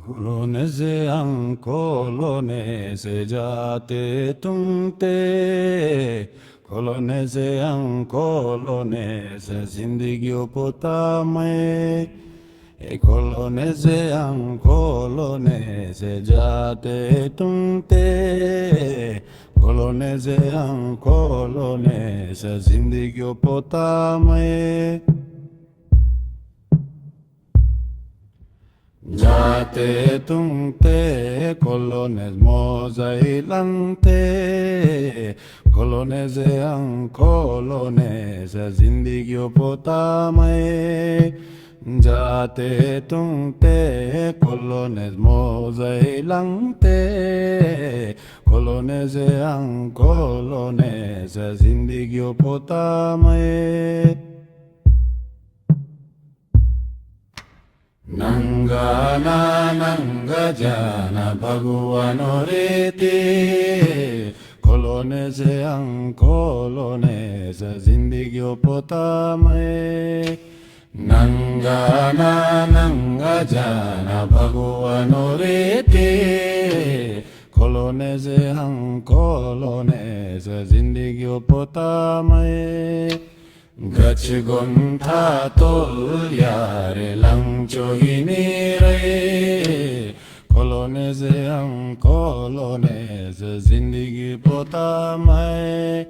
खोलने से खोलने से जाते तुम ते खोलने से खोलने से जिंदगी पोता मैं खोलने से खोलने से जाते तुम ते खोलने से खोलने से जिंदगी पोता मैं Jate tungte colones mozailante colones ang colones zindigyo potamae Jate tungte colones mozailante colones ang colones zindigyo potamae Nangana nangajana bhagwanorete Kolonese ang kolonese zindigyo potamae Nangana nangajana bhagwanorete Kolonese ang kolonese zindigyo potamae Gachigon tatol yare lang choginire Kolonese ang kolonese zindagi potamae